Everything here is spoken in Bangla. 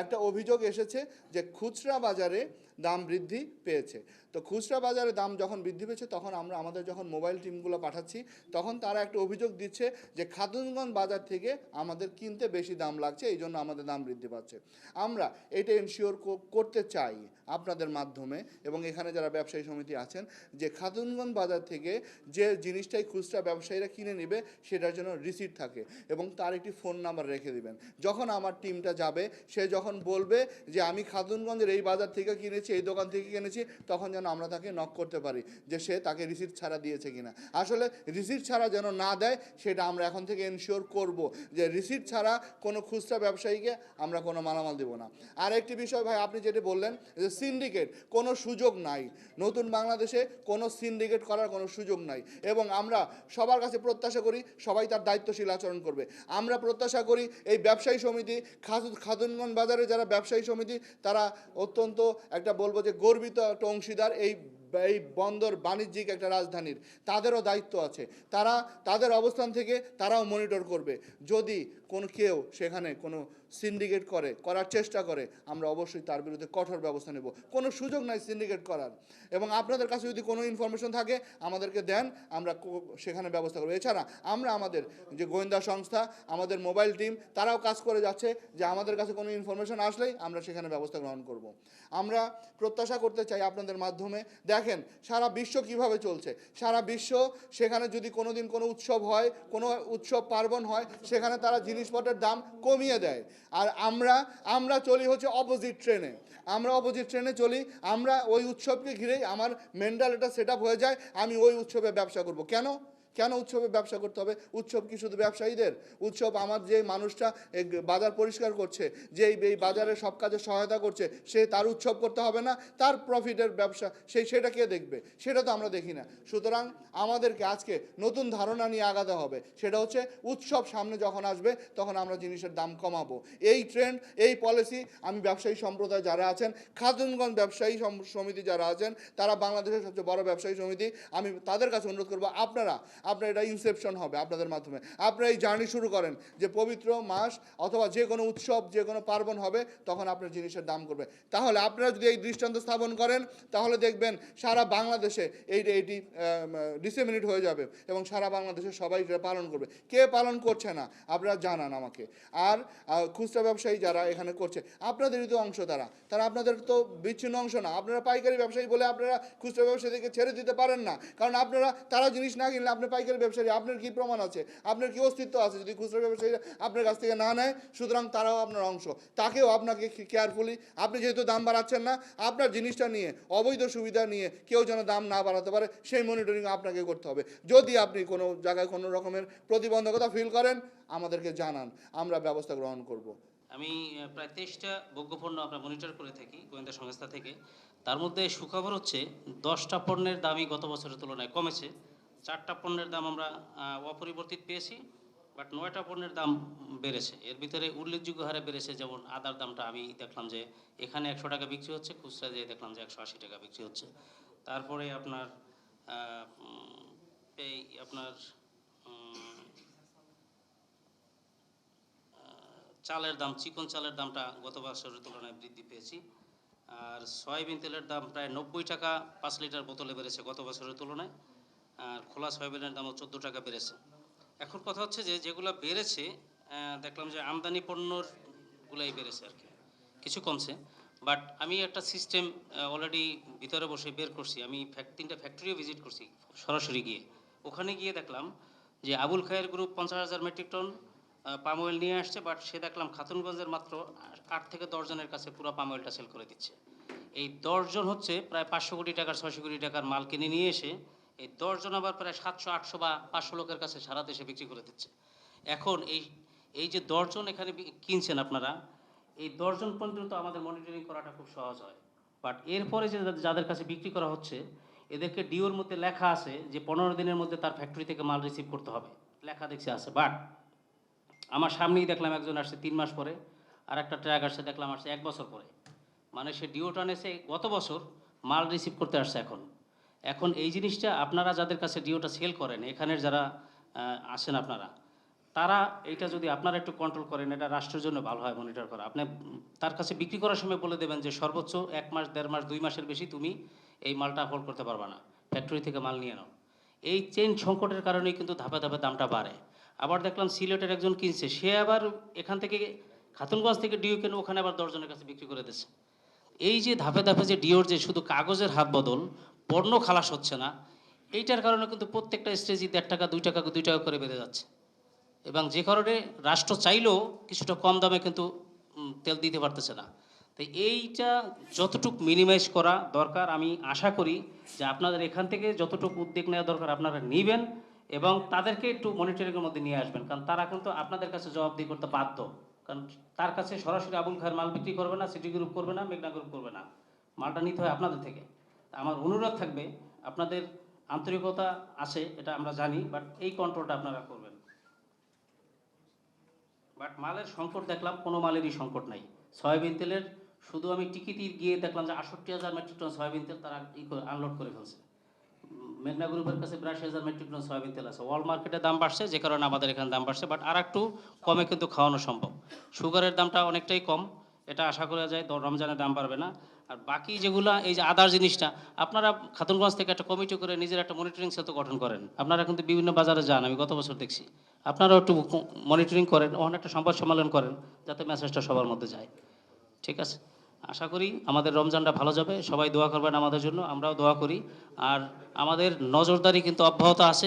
একটা অভিযোগ এসেছে যে খুচরা বাজারে দাম বৃদ্ধি পেয়েছে। তো খুচরা বাজারে দাম যখন বৃদ্ধি পেয়েছে তখন আমরা আমাদের যখন মোবাইল টিমগুলো পাঠাচ্ছি তখন তারা একটা অভিযোগ দিচ্ছে যে খাতুনগঞ্জ বাজার থেকে আমাদের কিনতে বেশি দাম লাগছে, এই জন্য আমাদের দাম বৃদ্ধি পাচ্ছে। আমরা এটা এনশিওর করতে চাই আপনাদের মাধ্যমে এবং এখানে যারা ব্যবসায়ী সমিতি আছেন যে খাতুনগঞ্জ বাজার থেকে যে জিনিসটাই খুচরা ব্যবসায়ীরা কিনে নেবে সেটার জন্য রিসিট থাকে এবং তার একটি ফোন নাম্বার রেখে দিবেন। যখন আমার টিমটা যাবে সে যখন বলবে যে আমি খাতুনগঞ্জের এই বাজার থেকে কিনেছি, এই দোকান থেকে কিনেছি, তখন যেন আমরা তাকে নক করতে পারি যে সে তাকে রিসিট ছাড়া দিয়েছে কিনা। আসলে রিসিট ছাড়া যেন না দেয় সেটা আমরা এখন থেকে এনশিওর করব যে রিসিট ছাড়া কোনো খুচরা ব্যবসায়ীকে আমরা কোনো মালামাল দেবো না। আর একটি বিষয় ভাই, আপনি যেটি বললেন যে সিন্ডিকেট, কোনো সুযোগ নাই নতুন বাংলাদেশে, কোনো সিন্ডিকেট করার কোনো সুযোগ নাই এবং আমরা সবার কাছে প্রত্যাশা করি সবাই তার দায়িত্বশীল আচরণ করবে। আমরা প্রত্যাশা করি এই ব্যবসায়ী সমিতি, খাতুনগঞ্জ বাজারে যারা ব্যবসায়ী সমিতি তারা অত্যন্ত একটা বলবো যে গর্বিত একটা অংশীদার এই বন্দর বাণিজ্যিক একটা রাজধানীর। তাদেরও দায়িত্ব আছে, তারা তাদের অবস্থান থেকে তারাও মনিটর করবে। যদি কেউ সেখানে কোনো সিন্ডিকেট করার চেষ্টা করে আমরা অবশ্যই তার বিরুদ্ধে কঠোর ব্যবস্থা নেব। কোনো সুযোগ নাই সিন্ডিকেট করার এবং আপনাদের কাছে যদি কোনো ইনফরমেশন থাকে আমাদেরকে দেন, আমরা সেখানে ব্যবস্থা করব। এছাড়া আমরা আমাদের যে গোয়েন্দা সংস্থা, আমাদের মোবাইল টিম, তারাও কাজ করে যাচ্ছে যে আমাদের কাছে কোনো ইনফরমেশন আসলেই আমরা সেখানে ব্যবস্থা গ্রহণ করব। আমরা প্রত্যাশা করতে চাই আপনাদের মাধ্যমে, দেখেন সারা বিশ্ব কিভাবে চলছে, সারা বিশ্ব সেখানে যদি কোনো দিন কোনো উৎসব হয়, কোনো উৎসব পার্বণ হয়, সেখানে তারা জিনিসপত্রের দাম কমিয়ে দেয়। আর আমরা চলি হচ্ছে অপোজিট ট্রেনে, আমরা অপোজিট ট্রেনে চলি। আমরা ওই উৎসবকে ঘিরেই আমার মেন্টাল এটা সেট আপ হয়ে যায়, আমি ওই উৎসবে ব্যবসা করব। কেন উৎসবে ব্যবসা করতে হবে? উৎসব কি শুধু ব্যবসায়ীদের? উৎসব আমার যে মানুষটা বাজার পরিষ্কার করছে, যে এই বাজারে সব কাজে সহায়তা করছে, সে তার উৎসব করতে হবে না? তার প্রফিটের ব্যবসা সেটা কে দেখবে? সেটা তো আমরা দেখি না। সুতরাং আমাদেরকে আজকে নতুন ধারণা নিয়ে আগাতে হবে, সেটা হচ্ছে উৎসব সামনে যখন আসবে তখন আমরা জিনিসের দাম কমাবো। এই ট্রেন্ড, এই পলিসি আমি ব্যবসায়ী সম্প্রদায় যারা আছেন, খাতুনগঞ্জ ব্যবসায়ী সমিতি যারা আছেন, তারা বাংলাদেশের সবচেয়ে বড় ব্যবসায়ী সমিতি, আমি তাদের কাছে অনুরোধ করবো আপনার এটা ইনসেপশন হবে আপনাদের মাধ্যমে। আপনারা এই জার্নি শুরু করেন যে পবিত্র মাস অথবা যে কোনো উৎসব, যে কোনো পার্বণ হবে তখন আপনার জিনিসের দাম করবে। তাহলে আপনারা যদি এই দৃষ্টান্ত স্থাপন করেন তাহলে দেখবেন সারা বাংলাদেশে এইটি ডিসেমিনেট হয়ে যাবে এবং সারা বাংলাদেশে সবাই এটা পালন করবে। কে পালন করছে না আপনারা জানান আমাকে। আর খুচরা ব্যবসায়ী যারা এখানে করছে আপনাদেরই তো অংশ, তারা আপনাদের তো বিচ্ছিন্ন অংশ না। আপনারা পাইকারি ব্যবসায়ী বলে আপনারা খুচরা ব্যবসায়ীদেরকে ছেড়ে দিতে পারেন না, কারণ তারা জিনিস না কিনলে আপনি পাইকারি ব্যবসায়ী, আপনার কি প্রমাণ আছে, আপনার কি অস্তিত্ব আছে যদি খুচরা ব্যবসায়ীরা আপনার কাছ থেকে না নেয়? সুতরাং তারাও আপনার অংশ, তাকেও আপনাকে কেয়ারফুলি, আপনি যেহেতু দাম বাড়াচ্ছেন না, আপনার জিনিসটা নিয়ে অবৈধ সুবিধা নিয়ে কেউ যেন দাম না বাড়াতে পারে সেই মনিটরিং আপনাকে করতে হবে। যদি আপনি কোনো জায়গায় কোনো রকমের প্রতিবন্ধকতা ফিল করেন আমাদেরকে জানান, আমরা ব্যবস্থা গ্রহণ করব। আমি প্রায় 23টা ভোগ্যপণ্য আমরা মনিটর করে থাকি গোয়েন্দা সংস্থা থেকে। তার মধ্যে সুখবর হচ্ছে 10টা পণ্যের দামই গত বছরের তুলনায় কমেছে, 4টা পণ্যের দাম আমরা অপরিবর্তিত পেয়েছি, বাট 9টা পণ্যের দাম বেড়েছে। এর ভিতরে উল্লেখযোগ্য হারে বেড়েছে, যেমন আদার দামটা আমি দেখলাম যে এখানে 100 টাকা বিক্রি হচ্ছে, খুচরা যেয়ে দেখলাম যে 180 টাকা বিক্রি হচ্ছে। তারপরে আপনার এই আপনার চালের দাম, চিকন চালের দামটা গত বছরের তুলনায় বৃদ্ধি পেয়েছি। আর সয়াবিন তেলের দাম প্রায় 90 টাকা 5 লিটার বোতলে বেড়েছে গত বছরের তুলনায়। আর খোলা সয়াবিনের দামও 14 টাকা বেড়েছে। এখন কথা হচ্ছে যে যেগুলো বেড়েছে দেখলাম যে আমদানি পণ্যগুলাই বেড়েছে আর কি, কিছু কমছে। বাট আমি একটা সিস্টেম অলরেডি ভিতরে বসে বের করছি। আমি 3টা ফ্যাক্টরিও ভিজিট করছি সরাসরি গিয়ে। ওখানে গিয়ে দেখলাম যে Abul Khair group 50,000 metric ton palm oil নিয়ে আসছে, বাট সে দেখলাম খাতুনগঞ্জের মাত্র 8 থেকে 10 জনের কাছে পুরো পাম অয়েলটা সেল করে দিচ্ছে। এই 10 জন হচ্ছে প্রায় 500 কোটি টাকার 600 কোটি টাকার মাল কিনে নিয়ে এসে এই 10 জন আবার প্রায় 700 800 বা 500 লোকের কাছে সারা দেশে বিক্রি করে দিচ্ছে। এখন এই যে 10 জন এখানে কিনছেন আপনারা, এই 10 জন পর্যন্ত আমাদের মনিটরিং করাটা খুব সহজ হয়। বাট এরপরে যে যাদের কাছে বিক্রি করা হচ্ছে এদেরকে ডিওর মধ্যে লেখা আছে যে 15 দিনের মধ্যে তার ফ্যাক্টরি থেকে মাল রিসিভ করতে হবে, লেখা দেখছি আছে। বাট আমার সামনেই দেখলাম একজন আসছে 3 মাস পরে, আর একটা ট্রাক আসছে দেখলাম আসছে 1 বছর পরে। মানে সে ডিওটা নেছে গত বছর, মাল রিসিভ করতে আসছে এখন এই জিনিসটা আপনারা যাদের কাছে ডিওটা সেল করেন, এখানের যারা আসেন আপনারা, তারা এইটা যদি আপনারা একটু কন্ট্রোল করেন, এটা রাষ্ট্রের জন্য ভালো হয় মনিটর করা। আপনি তার কাছে বিক্রি করার সময় বলে দেবেন যে সর্বোচ্চ 1 মাস, 1.5 মাস, 2 মাসের বেশি তুমি এই মালটা হোল্ড করতে পারবা না, ফ্যাক্টরি থেকে মাল নিয়ে নাও। এই চেইন সংকটের কারণেই কিন্তু ধাপে ধাপে দামটা বাড়ে। আবার দেখলাম সিলেটের একজন কিনছে, সে আবার এখান থেকে খাতুনগঞ্জ থেকে ডিও কেনে ওখানে আবার 10 জনের কাছে বিক্রি করে দিচ্ছে। এই যে ধাপে ধাপে যে ডিওর যে শুধু কাগজের হাত বদল, পণ্য খালাস হচ্ছে না, এইটার কারণে কিন্তু প্রত্যেকটা স্টেজই 1.5 টাকা 2 টাকা 2 টাকা করে বেড়ে যাচ্ছে। এবং যে কারণে রাষ্ট্র চাইলেও কিছুটা কম দামে কিন্তু তেল দিতে পারতেছে না। তাই এইটা যতটুকু মিনিমাইজ করা দরকার, আমি আশা করি যে আপনাদের এখান থেকে যতটুকু উদ্যোগ নেওয়া দরকার আপনারা নেবেন এবং তাদেরকে একটু মনিটরিংয়ের মধ্যে নিয়ে আসবেন, কারণ তারা কিন্তু আপনাদের কাছে জবাবদিহি করতে বাধ্য। কারণ তার কাছে সরাসরি আবুল খায়ের মাল বিক্রি করবে না, সিটি গ্রুপ করবে না, মেঘনা গ্রুপ করবে না, মালটা নিতে হয় আপনাদের থেকে। আমার অনুরোধ থাকবে, আপনাদের আন্তরিকতা আছে এটা আমরা জানি, বাট এই কন্ট্রোলটা আপনারা করবেন। বাট মালের সংকট দেখলাম, কোনো মালেরই সংকট নাই। সয়াবিন তেলের শুধু আমি টিকিটি গিয়ে দেখলাম যে 68,000 মেট্রিক টন সয়াবিন তেল তারা আনলোড করে ফেলছে। মেঘনা গ্রুপের কাছে 82,000 মেট্রিক টন সয়াবিন তেল আছে। ওয়ার্ল্ড মার্কেটে দাম বাড়ছে, যে কারণে আমাদের এখানে দাম বাড়ছে, বাট আর একটু কমে কিন্তু খাওয়ানো সম্ভব। সুগারের দামটা অনেকটাই কম, এটা আশা করা যায় রমজানের দাম বাড়বে না। আর বাকি যেগুলা, এই যে আদার জিনিসটা, আপনারা খাতুনগঞ্জ থেকে একটা কমিটি করে নিজের একটা মনিটরিং সেল তো গঠন করেন। আপনারা কিন্তু বিভিন্ন বাজারে যান, আমি গত বছর দেখছি। আপনারাও একটু মনিটরিং করেন, ওখানে একটা সংবাদ সম্মেলন করেন, যাতে মেসেজটা সবার মধ্যে যায়। ঠিক আছে, আশা করি আমাদের রমজানটা ভালো যাবে। সবাই দোয়া করবেন আমাদের জন্য, আমরাও দোয়া করি। আর আমাদের নজরদারি কিন্তু অব্যাহত আছে।